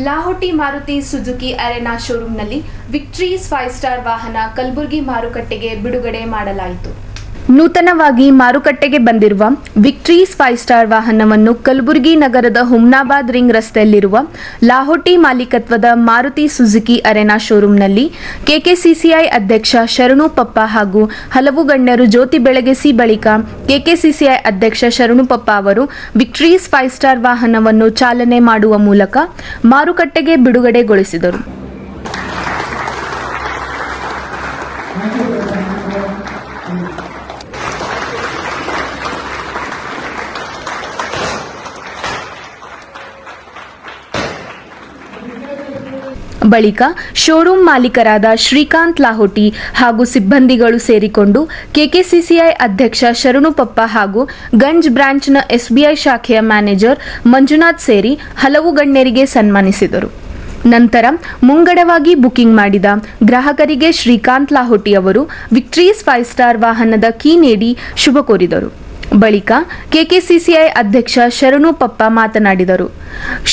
Lahoti Maruti Suzuki ಅರೆನಾ ಶೋರೂಮ್ನಲ್ಲಿ ವಿಕ್ಟರೀಸ್ 5 star ವಾಹನ ಕಲಬುರಗಿ ಮಾರುಕಟ್ಟೆಗೆ ಬಿಡುಗಡೆ ಮಾಡಲಾಯಿತು. ನೂತನವಾಗಿ ಮಾರುಕಟ್ಟೆಗೆ ಬಂದಿರುವ ವಿಕ್ಟರೀಸ್ 5 ಸ್ಟಾರ್ ವಾಹನವನ್ನು ಕಲಬುರಗಿ ನಗರದ ಹುಮ್ನಾಬಾದ್ ರಿಂಗ್ ರಸ್ತೆಯಲ್ಲಿರುವ ಲಾಹೋಟಿ ಮಾಲೀಕತ್ವದ ಮಾರುತಿ ಸುಜುಕಿ ಅರೆನಾ ಶೋರೂಮ್ನಲ್ಲಿ ಕೆಕೆಸಿಸಿಐ ಅಧ್ಯಕ್ಷ ಶರಣು ಪಪ್ಪ ಹಾಗೂ ಹಲವು ಗಣ್ಯರು ಜ್ಯೋತಿ ಬೆಳಗಿಸಿ ಬಳಿಕ ಕೆಕೆಸಿಸಿಐ ಅಧ್ಯಕ್ಷ ಶರಣು ಪಪ್ಪ ಅವರು ವಿಕ್ಟರೀಸ್ 5 ಸ್ಟಾರ್ ವಾಹನವನ್ನು ಚಾಲನೆ ಮಾಡುವ ಮೂಲಕ ಮಾರುಕಟ್ಟೆಗೆ ಬಿಡುಗಡೆಗೊಳಿಸಿದರು. ಬಳಿಕ ಶೋರೂಮ್ ಮಾಲೀಕರಾದ ಶ್ರೀಕಾಂತ್ ಲಾಹೋಟಿ ಹಾಗೂ ಸಿಬ್ಬಂದಿಗಳು ಸೇರಿಕೊಂಡು ಕೆಕೆಸಿಸಿಐ ಅಧ್ಯಕ್ಷ ಶರಣು ಪಪ್ಪ ಹಾಗೂ ಗಂಜ್ ಬ್ರಾಂಚ್ನ ಎಸ್ಬಿಐ ಶಾಖೆಯ ಮ್ಯಾನೇಜರ್ ಮಂಜುನಾಥ್ ಸೇರಿ ಹಲವು ಗಣ್ಯರಿಗೆ ಸನ್ಮಾನಿಸಿದರು. ನಂತರ ಮುಂಗಡವಾಗಿ ಬುಕಿಂಗ್ ಮಾಡಿದ ಗ್ರಾಹಕರಿಗೆ ಶ್ರೀಕಾಂತ್ ಲಾಹೋಟಿ ಅವರು ವಿಕ್ಟರೀಸ್ 5 ಸ್ಟಾರ್ ವಾಹನದ ಕೀ ನೀಡಿ ಶುಭ ಕೋರಿದರು. ಬಳಿಕ ಕೆಕೆಸಿಸಿಐ ಅಧ್ಯಕ್ಷ ಶರಣು ಪಪ್ಪ ಮಾತನಾಡಿದರು.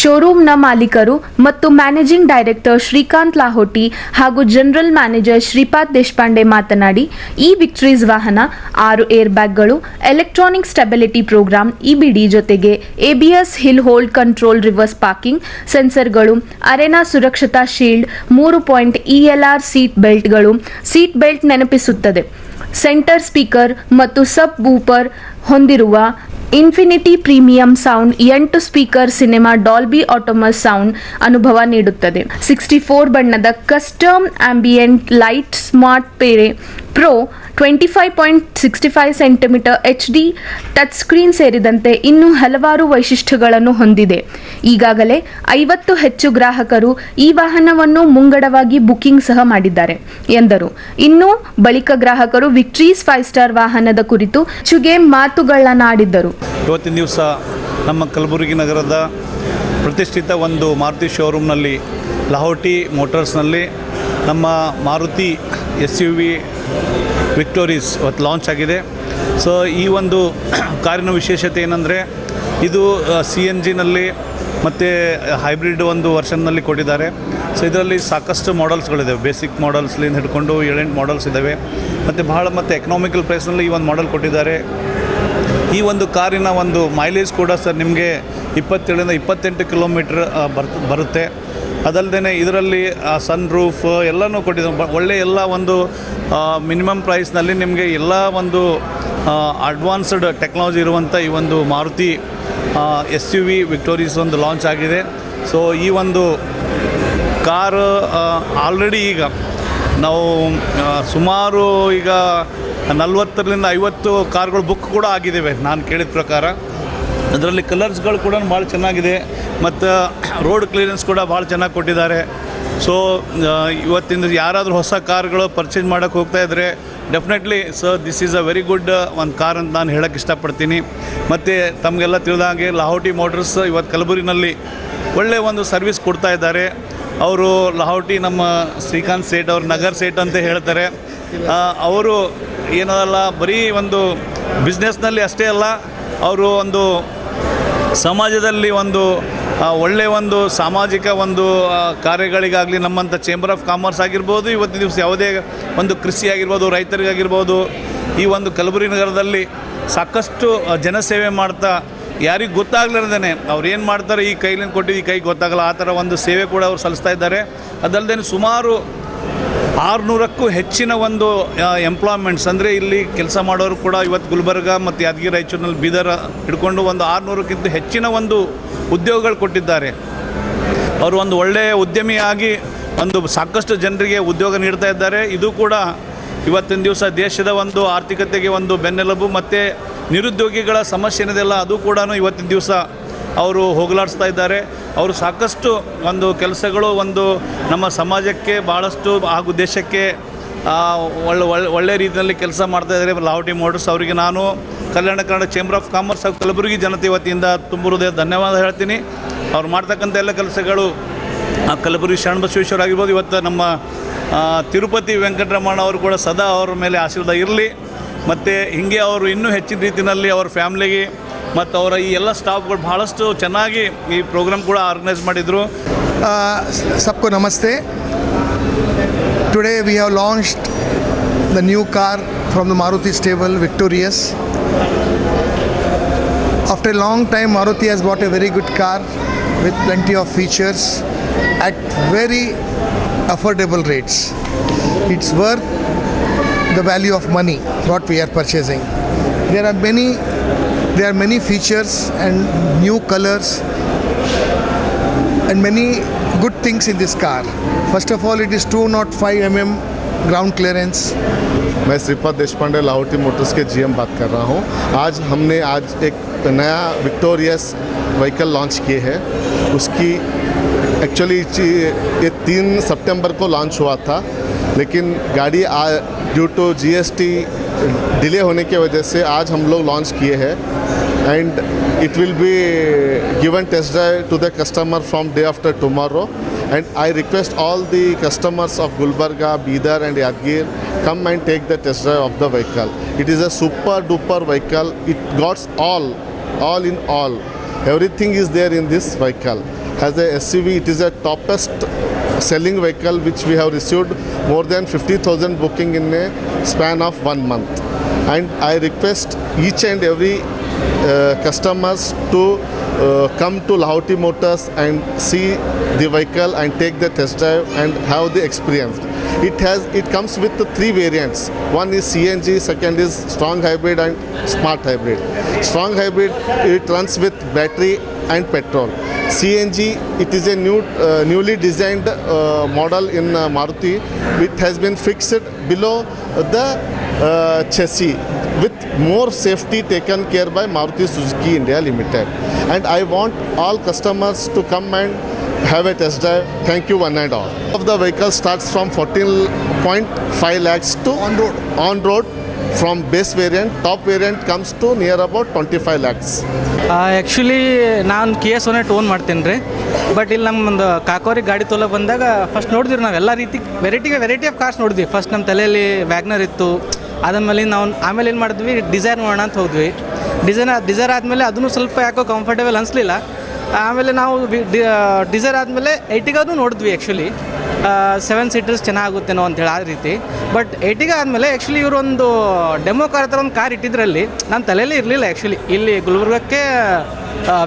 ಶೋರೂಮ್ನ ಮಾಲೀಕರು ಮತ್ತು ಮ್ಯಾನೇಜಿಂಗ್ ಡೈರೆಕ್ಟರ್ ಶ್ರೀಕಾಂತ್ ಲಾಹೋಟಿ ಹಾಗೂ ಜನರಲ್ ಮ್ಯಾನೇಜರ್ ಶ್ರೀಪಾದ್ ದೇಶಪಾಂಡೆ ಮಾತನಾಡಿ, ಈ ವಿಕ್ಟರೀಸ್ ವಾಹನ 6 ಏರ್ ಬ್ಯಾಗ್ಗಳು, ಎಲೆಕ್ಟ್ರಾನಿಕ್ ಸ್ಟೆಬಿಲಿಟಿ ಪ್ರೋಗ್ರಾಂ ಇಬಿಡಿ ಜೊತೆಗೆ ABS hill hold control reverse parking ಸೆನ್ಸರ್ಗಳು, ಅರೆನಾ ಸುರಕ್ಷತಾ ಶೀಲ್ಡ್, 3 ಪಾಯಿಂಟ್ ಇಎಲ್ಆರ್ ಸೀಟ್ ಬೆಲ್ಟ್ಗಳು, ಸೀಟ್ ಬೆಲ್ಟ್ ನೆನಪಿಸುತ್ತದೆ, ಸೆಂಟರ್ ಸ್ಪೀಕರ್ ಮತ್ತು ಸಬ್ ವೂಫರ್ ಹೊಂದಿರುವ Infinity premium sound 8 speaker cinema Dolby Atmos sound ಅನುಭವ ನೀಡುತ್ತದೆ. 64 ಬಣ್ಣದ ಕಸ್ಟಮ್ ಆಂಬಿಯೆಂಟ್ ಲೈಟ್ ಸ್ಮಾರ್ಟ್ ಪೇರೆ pro 25.65 centimetre HD touch screen ಸೇರಿದಂತೆ ಇನ್ನೂ ಹಲವಾರು ವೈಶಿಷ್ಟ್ಯಗಳನ್ನು ಹೊಂದಿದೆ. ಈಗಾಗಲೇ 50 ಹೆಚ್ಚು ಗ್ರಾಹಕರು ಈ ವಾಹನವನ್ನು ಮುಂಗಡವಾಗಿ ಬುಕಿಂಗ್ ಸಹ ಮಾಡಿದ್ದಾರೆ ಎಂದರು. ಇನ್ನು ಬಳಿಕ ಗ್ರಾಹಕರು ವಿಕ್ಟರೀಸ್ 5 ಸ್ಟಾರ್ ವಾಹನದ ಕುರಿತು ಚುಗೆ ಮಾತುಗಳನ್ನಾಡಿದ್ದರು. ಇವತ್ತಿನ ದಿವಸ ನಮ್ಮ ಕಲಬುರಗಿ ನಗರದ ಪ್ರತಿಷ್ಠಿತ ಒಂದು ಮಾರುತಿ ಶೋರೂಮ್ನಲ್ಲಿ ಲಾಹೋಟಿ ಮೋಟರ್ಸ್ನಲ್ಲಿ ನಮ್ಮ ಮಾರುತಿ SUV ವಿಕ್ಟೋರೀಸ್ ಇವತ್ತು ಲಾಂಚ್ ಆಗಿದೆ. ಸೊ ಈ ಒಂದು ಕಾರಿನ ವಿಶೇಷತೆ ಏನಂದರೆ ಇದು CNGನಲ್ಲಿ ಮತ್ತು ಹೈಬ್ರಿಡ್ ಒಂದು ವರ್ಷನ್ನಲ್ಲಿ ಕೊಟ್ಟಿದ್ದಾರೆ. ಸೊ ಇದರಲ್ಲಿ ಸಾಕಷ್ಟು ಮಾಡೆಲ್ಸ್ಗಳಿದ್ದಾವೆ. ಬೇಸಿಕ್ ಮಾಡೆಲ್ಸ್ಲಿಂದ ಹಿಡ್ಕೊಂಡು 7-8 ಮಾಡೆಲ್ಸ್ ಇದ್ದಾವೆ ಮತ್ತು ಎಕನಾಮಿಕಲ್ ಪ್ರೈಸ್ನಲ್ಲಿ ಈ ಒಂದು ಮಾಡೆಲ್ ಕೊಟ್ಟಿದ್ದಾರೆ. ಈ ಒಂದು ಕಾರಿನ ಒಂದು ಮೈಲೇಜ್ ಕೂಡ ಸರ್ ನಿಮಗೆ 27ರಿಂದ 28 ಕಿಲೋಮೀಟ್ರ್ ಬರುತ್ತೆ. ಅದಲ್ಲದೆ ಇದರಲ್ಲಿ ಸನ್ ರೂಫ್ ಎಲ್ಲನೂ ಕೊಟ್ಟಿದ್ದಾರೆ. ಒಳ್ಳೆಯ ಎಲ್ಲ ಒಂದು ಮಿನಿಮಮ್ ಪ್ರೈಸ್ನಲ್ಲಿ ನಿಮಗೆ ಎಲ್ಲ ಒಂದು ಅಡ್ವಾನ್ಸ್ಡ್ ಟೆಕ್ನಾಲಜಿ ಇರುವಂಥ ಈ ಒಂದು ಮಾರುತಿ SUV ವಿಕ್ಟೋರೀಸ್ ಒಂದು ಲಾಂಚ್ ಆಗಿದೆ. ಸೊ ಈ ಒಂದು ಕಾರು ಆಲ್ರೆಡಿ ಈಗ ನಾವು ಸುಮಾರು ಈಗ 40ರಿಂದ 50 ಕಾರ್ಗಳು ಬುಕ್ ಕೂಡ ಆಗಿದ್ದಾವೆ ನಾನು ಕೇಳಿದ ಪ್ರಕಾರ. ಅದರಲ್ಲಿ ಕಲರ್ಸ್ಗಳು ಕೂಡ ಭಾಳ ಚೆನ್ನಾಗಿದೆ ಮತ್ತು ರೋಡ್ ಕ್ಲಿಯರೆನ್ಸ್ ಕೂಡ ಭಾಳ ಚೆನ್ನಾಗಿ ಕೊಟ್ಟಿದ್ದಾರೆ. ಸೊ ಇವತ್ತಿಂದ ಯಾರಾದರೂ ಹೊಸ ಕಾರ್ಗಳು ಪರ್ಚೇಸ್ ಮಾಡೋಕ್ಕೆ ಹೋಗ್ತಾ ಇದ್ದರೆ definitely this is a very good ಒಂದು ಕಾರ್ ಅಂತ ನಾನು ಹೇಳೋಕ್ಕೆ ಇಷ್ಟಪಡ್ತೀನಿ. ಮತ್ತು ತಮಗೆಲ್ಲ ತಿಳಿದಾಗೆ ಲಾಹೋಟಿ ಮೋಟರ್ಸ್ ಇವತ್ತು ಕಲಬುರಗಿನಲ್ಲಿ ಒಳ್ಳೆಯ ಒಂದು ಸರ್ವಿಸ್ ಕೊಡ್ತಾ ಇದ್ದಾರೆ. ಅವರು ಲಾಹೋಟಿ ನಮ್ಮ ಶ್ರೀಕಾಂತ್ ಸೇಠ್ ಅವರು ನಗರ್ ಸೇಠ್ ಅಂತ ಹೇಳ್ತಾರೆ. ಅವರು ಏನಲ್ಲ ಬರೀ ಒಂದು ಬಿಸ್ನೆಸ್ನಲ್ಲಿ ಅಷ್ಟೇ ಅಲ್ಲ, ಅವರು ಒಂದು ಸಮಾಜದಲ್ಲಿ ಒಂದು ಒಳ್ಳೆಯ ಒಂದು ಸಾಮಾಜಿಕ ಒಂದು ಕಾರ್ಯಗಳಿಗಾಗಲಿ ನಮ್ಮಂಥ ಚೇಂಬರ್ ಆಫ್ ಕಾಮರ್ಸ್ ಆಗಿರ್ಬೋದು, ಇವತ್ತಿನ ದಿವಸ ಯಾವುದೇ ಒಂದು ಕೃಷಿ ಆಗಿರ್ಬೋದು, ರೈತರಿಗಾಗಿರ್ಬೋದು, ಈ ಒಂದು ಕಲಬುರಗಿ ನಗರದಲ್ಲಿ ಸಾಕಷ್ಟು ಜನಸೇವೆ ಮಾಡ್ತಾ ಯಾರಿಗೆ ಗೊತ್ತಾಗ್ಲಾರ್ದೇ ಅವ್ರು ಏನು ಮಾಡ್ತಾರೆ, ಈ ಕೈಲಿಂದ ಕೊಟ್ಟಿದ್ದು ಈ ಕೈಗೆ ಗೊತ್ತಾಗಲ್ಲ, ಆ ಥರ ಒಂದು ಸೇವೆ ಕೂಡ ಅವ್ರು ಸಲ್ಲಿಸ್ತಾ ಇದ್ದಾರೆ. ಅದಲ್ಲದೆ ಸುಮಾರು 600ಕ್ಕೂ ಹೆಚ್ಚಿನ ಒಂದು ಎಂಪ್ಲಾಯ್ಮೆಂಟ್ಸ್ ಅಂದರೆ ಇಲ್ಲಿ ಕೆಲಸ ಮಾಡೋರು ಕೂಡ ಇವತ್ತು ಗುಲ್ಬರ್ಗ ಮತ್ತು ಯಾದಗಿರಿ ರಾಯಚೂರಿನಲ್ಲಿ ಬೀದರ್ ಹಿಡ್ಕೊಂಡು ಒಂದು 600ಕ್ಕಿಂತ ಹೆಚ್ಚಿನ ಒಂದು ಉದ್ಯೋಗಗಳು ಕೊಟ್ಟಿದ್ದಾರೆ. ಅವರು ಒಂದು ಒಳ್ಳೆಯ ಉದ್ಯಮಿಯಾಗಿ ಒಂದು ಸಾಕಷ್ಟು ಜನರಿಗೆ ಉದ್ಯೋಗ ನೀಡ್ತಾ ಇದ್ದಾರೆ. ಇದು ಕೂಡ ಇವತ್ತಿನ ದಿವಸ ದೇಶದ ಒಂದು ಆರ್ಥಿಕತೆಗೆ ಒಂದು ಬೆನ್ನೆಲುಬು. ಮತ್ತು ನಿರುದ್ಯೋಗಿಗಳ ಸಮಸ್ಯೆ ಏನಿದೆಯಲ್ಲ ಅದು ಕೂಡ ಇವತ್ತಿನ ದಿವಸ ಅವರು ಹೋಗಲಾಡಿಸ್ತಾ ಇದ್ದಾರೆ. ಅವರು ಸಾಕಷ್ಟು ಒಂದು ಕೆಲಸಗಳು ಒಂದು ನಮ್ಮ ಸಮಾಜಕ್ಕೆ ಭಾಳಷ್ಟು ಹಾಗೂ ದೇಶಕ್ಕೆ ಒಳ್ಳೆ ರೀತಿಯಲ್ಲಿ ಕೆಲಸ ಮಾಡ್ತಾಯಿದ್ದಾರೆ ಲಾಹೋಟಿ ಮೋಟರ್ಸ್ ಅವರಿಗೆ ನಾನು Kalyana Karnataka chamber of commerce ಹಾಗೂ ಕಲಬುರಗಿ ಜನತೆ ವತಿಯಿಂದ ತುಂಬ ಹೃದಯ ಧನ್ಯವಾದ ಹೇಳ್ತೀನಿ. ಅವ್ರು ಮಾಡ್ತಕ್ಕಂಥ ಎಲ್ಲ ಕೆಲಸಗಳು ಕಲಬುರಗಿ ಶರಣಬಸವೇಶ್ವರ ಆಗಿರ್ಬೋದು, ಇವತ್ತು ನಮ್ಮ ತಿರುಪತಿ ವೆಂಕಟರಮಣ ಅವರು ಕೂಡ ಸದಾ ಅವರ ಮೇಲೆ ಆಶೀರ್ವಾದ ಇರಲಿ. ಮತ್ತು ಹೀಗೆ ಅವರು ಇನ್ನೂ ಹೆಚ್ಚಿನ ರೀತಿಯಲ್ಲಿ ಅವ್ರ ಫ್ಯಾಮ್ಲಿಗೆ ಮತ್ತು ಅವರ ಈ ಎಲ್ಲ ಸ್ಟಾಫ್ಗಳು ಭಾಳಷ್ಟು ಚೆನ್ನಾಗಿ ಈ ಪ್ರೋಗ್ರಾಮ್ ಕೂಡ ಆರ್ಗನೈಸ್ ಮಾಡಿದರು. सबको नमस्ते. Today we have launched the new car from the Maruti stable, Victorious. After a long time, Maruti has bought a very good car with plenty of features at very affordable rates. It's worth the value of money what we are purchasing. There are many features and new colors and many good things in this car. First of all, it is 205 mm ground clearance. मैं Shripad Deshpande Lahoti Motors के GM बात कर रहा हूँ. हमने आज एक नया विक्टोरियस व्हीकल लॉन्च किए हैं. उसकी एक्चुअली ये 3 सितंबर को लॉन्च हुआ था, लेकिन गाड़ी ड्यू टू जीएसटी डिले होने की वजह से आज हम लोग लॉन्च किए हैं. And it will be given test drive to the customer from day after tomorrow, and I request all the customers of Gulbarga, Bidar and Yadgir come and take the test drive of the vehicle. It is a super duper vehicle. It got all in all. Everything is there in this vehicle. As a SUV, it is a toppest selling vehicle which we have received more than 50,000 booking in a span of 1 month. And I request each and every customers to come to Lahoti Motors and see the vehicle and take the test drive and have the experience. It comes with the 3 variants. One is CNG, second is strong hybrid and smart hybrid. Strong hybrid, it runs with battery and petrol. CNG, it is a newly designed model in Maruti, which has been fixed below the chassis with more safety taken care by Maruti Suzuki India Limited. And I want all customers to come and have a test drive. Thank you one and all. Of the vehicle starts from 14.5 lakhs to on road from base variant. Top variant comes to near about 25 lakhs. Actually ನಾನು KIA Sonet own ಮಾಡ್ತೀನಿ ರೀ. But ಇಲ್ಲಿ ನಮ್ಮೊಂದು ಕಾಕೋರಿ ಗಾಡಿ ತೊಗೊಳಕ್ಕೆ ಬಂದಾಗ first ನೋಡಿದ್ವಿ ನಾವು ಎಲ್ಲ ರೀತಿ ವೆರೈಟಿ ಆಫ್ ಕಾರ್ಸ್ ನೋಡಿದ್ವಿ. ಫಸ್ಟ್ ನಮ್ಮ ತಲೆಯಲ್ಲಿ ವ್ಯಾಗ್ನರ್ ಇತ್ತು. ಅದಾದ್ಮೇಲೆ ನಾವು ಆಮೇಲೆ ಏನು ಮಾಡಿದ್ವಿ, ಡಿಸೈರ್ ಮಾಡೋಣ ಅಂತ ಹೋದ್ವಿ. ಡಿಸೈರ್ ಆದಮೇಲೆ ಅದನ್ನು ಸ್ವಲ್ಪ ಯಾಕೋ ಕಂಫರ್ಟೇಬಲ್ ಅನಿಸ್ಲಿಲ್ಲ. ಆಮೇಲೆ ನಾವು ಡಿಸೈರ್ ಆದಮೇಲೆ Ertiga ನೋಡಿದ್ವಿ. ಆ್ಯಕ್ಚುಲಿ 7 ಸೀಟರ್ಸ್ ಚೆನ್ನಾಗುತ್ತೇನೋ ಅಂತೇಳಿ ಆ ರೀತಿ. ಬಟ್ Ertiga ಆದಮೇಲೆ ಆ್ಯಕ್ಚುಲಿ ಇವರೊಂದು ಡೆಮೋ ಕಾರ್ ಹತ್ರ ಒಂದು ಕಾರ್ ಇಟ್ಟಿದ್ರಲ್ಲಿ ನನ್ನ ತಲೆಯಲ್ಲಿ ಇರಲಿಲ್ಲ. ಆ್ಯಕ್ಚುಲಿ ಇಲ್ಲಿ ಗುಲ್ಬರ್ಗಕ್ಕೆ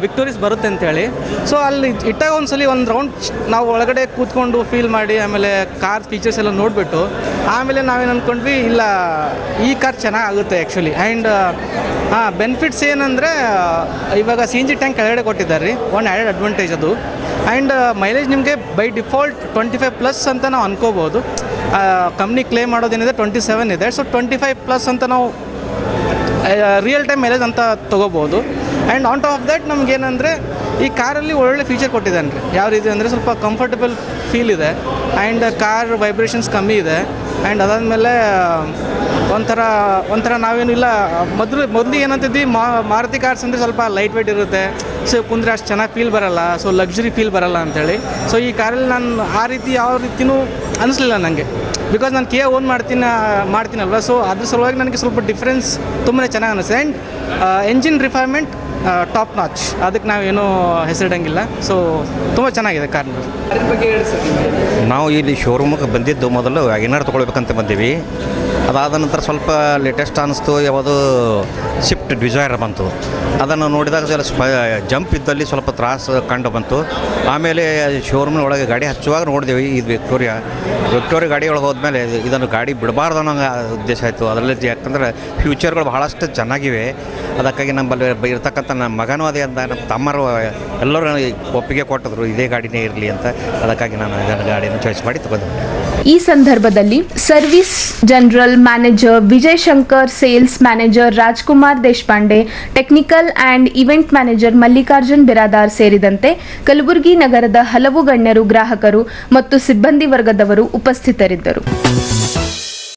ವಿಕ್ಟೋರಿಯಸ್ ಬರುತ್ತೆ ಅಂತೇಳಿ. ಸೊ ಅಲ್ಲಿ ಇಟ್ಟಾಗ ಒಂದ್ಸಲಿ ಒಂದು ರೌಂಡ್ ನಾವು ಒಳಗಡೆ ಕೂತ್ಕೊಂಡು ಫೀಲ್ ಮಾಡಿ ಆಮೇಲೆ ಕಾರ್ ಫೀಚರ್ಸ್ ಎಲ್ಲ ನೋಡಿಬಿಟ್ಟು ಆಮೇಲೆ ನಾವೇನು ಅಂದ್ಕೊಂಡ್ವಿ, ಇಲ್ಲ ಈ ಕಾರ್ ಚೆನ್ನಾಗುತ್ತೆ ಆ್ಯಕ್ಚುಲಿ. ಆ್ಯಂಡ್ ಬೆನಿಫಿಟ್ಸ್ ಏನಂದರೆ ಇವಾಗ CNG ಟ್ಯಾಂಕ್ ಕೆಳಗಡೆ ಕೊಟ್ಟಿದ್ದಾರೆ ರೀ, ಒಂದು ಆ್ಯಡೆಡ್ ಅಡ್ವಾಂಟೇಜ್ ಅದು. ಆ್ಯಂಡ್ ಮೈಲೇಜ್ ನಿಮಗೆ ಬೈ ಡಿಫಾಲ್ಟ್ 25+ ಅಂತ ನಾವು ಅನ್ಕೋಬೋದು. ಕಂಪ್ನಿ ಕ್ಲೇಮ್ ಮಾಡೋದೇನಿದೆ 27 ಇದೆ. ಸೊ 25+ ಅಂತ ನಾವು ರಿಯಲ್ ಟೈಮ್ ಮೈಲೇಜ್ ಅಂತ ತೊಗೋಬೋದು. And on top of that ನಮಗೇನಂದರೆ ಈ ಕಾರಲ್ಲಿ ಒಳ್ಳೊಳ್ಳೆ ಫೀಚರ್ ಕೊಟ್ಟಿದ್ದಾನೆ ರೀ. ಯಾವ ರೀತಿ ಅಂದರೆ ಸ್ವಲ್ಪ ಕಂಫರ್ಟಬಲ್ ಫೀಲ್ ಇದೆ. ಆ್ಯಂಡ್ ಕಾರ್ ವೈಬ್ರೇಷನ್ಸ್ ಕಮ್ಮಿ ಇದೆ. ಆ್ಯಂಡ್ ಅದಾದಮೇಲೆ ಒಂಥರ ನಾವೇನು ಇಲ್ಲ ಮೊದಲು ಏನಂತಿದ್ವಿ, ಮಾರುತಿ ಕಾರ್ಸ್ ಅಂದರೆ ಸ್ವಲ್ಪ ಲೈಟ್ ವೆಯ್ಟ್ ಇರುತ್ತೆ. ಸೊ ಕುಂದರೆ ಅಷ್ಟು ಚೆನ್ನಾಗಿ ಫೀಲ್ ಬರೋಲ್ಲ, ಸೊ ಲಕ್ಸುರಿ ಫೀಲ್ ಬರೋಲ್ಲ ಅಂಥೇಳಿ. ಸೊ ಈ ಕಾರಲ್ಲಿ ನಾನು ಆ ರೀತಿ ಯಾವ ರೀತಿಯೂ ಅನಿಸ್ಲಿಲ್ಲ ನನಗೆ. ಬಿಕಾಸ್ ನಾನು KIA ಓನ್ ಮಾಡ್ತೀನಲ್ವ. ಸೊ ಅದ್ರ ಸಲುವಾಗಿ ನನಗೆ ಸ್ವಲ್ಪ ಡಿಫ್ರೆನ್ಸ್ ತುಂಬಾ ಚೆನ್ನಾಗಿ ಅನಿಸುತ್ತೆ. And engine refinement top notch, ಅದಕ್ಕೆ ನಾವೇನೂ ಹೆಸರಿಡಂಗಿಲ್ಲ. ಸೊ ತುಂಬ ಚೆನ್ನಾಗಿದೆ ಕಾರ್. ಅದ್ರ ಬಗ್ಗೆ ಹೇಳಿ ಸರ್. ನಾವು ಇಲ್ಲಿ ಶೋರೂಮಿಗೆ ಬಂದಿದ್ದು ಮೊದಲು ವ್ಯಾಗನರ್ ತೊಗೊಳ್ಬೇಕಂತ ಬಂದೀವಿ. ಅದಾದ ನಂತರ ಸ್ವಲ್ಪ ಲೇಟೆಸ್ಟ್ ಅನ್ನಿಸ್ತು, ಯಾವುದು ಸ್ವಿಫ್ಟ್ ಡಿಸೈರ್ ಬಂತು. ಅದನ್ನು ನೋಡಿದಾಗ ಜಂಪ್ ಇದ್ದಲ್ಲಿ ಸ್ವಲ್ಪ ತ್ರಾಸು ಕಂಡು ಬಂತು. ಆಮೇಲೆ ಶೋರೂಮಿನ ಒಳಗೆ ಗಾಡಿ ಹಚ್ಚುವಾಗ ನೋಡಿದೆವು ಇದು ವಿಕ್ಟೋರಿಯಾ ಗಾಡಿ ಒಳಗೆ ಹೋದ್ಮೇಲೆ ಇದನ್ನು ಗಾಡಿ ಬಿಡಬಾರ್ದು ಅನ್ನೋ ಉದ್ದೇಶ ಆಯಿತು. ಅದರಲ್ಲಿ ಯಾಕಂದರೆ ಫ್ಯೂಚರ್ಗಳು ಬಹಳಷ್ಟು ಚೆನ್ನಾಗಿವೆ. ಅದಕ್ಕಾಗಿ ನಮ್ಮಲ್ಲಿ ಇರ್ತಕ್ಕಂಥ ನಮ್ಮ ಮಗನೂ ಅದೇ ಅಂತ, ನಮ್ಮ ತಮ್ಮರು ಎಲ್ಲರೂ ಒಪ್ಪಿಗೆ ಕೊಟ್ಟಿದ್ರು ಇದೇ ಗಾಡಿನೇ ಇರಲಿ ಅಂತ. ಅದಕ್ಕಾಗಿ ನಾನು ಇದನ್ನು ಗಾಡಿಯನ್ನು ಚಾಯ್ಸ್ ಮಾಡಿ ತಗೊಂಡೆ. ಈ ಸಂದರ್ಭದಲ್ಲಿ service general manager Vijay Shankar, sales manager Rajkumar Deshpande, technical and event manager Mallikarjun Biradar ಸೇರಿದಂತೆ ಕಲಬುರಗಿ ನಗರದ ಹಲವು ಗಣ್ಯರು, ಗ್ರಾಹಕರು ಮತ್ತು ಸಿಬ್ಬಂದಿ ವರ್ಗದವರು ಉಪಸ್ಥಿತರಿದ್ದರು.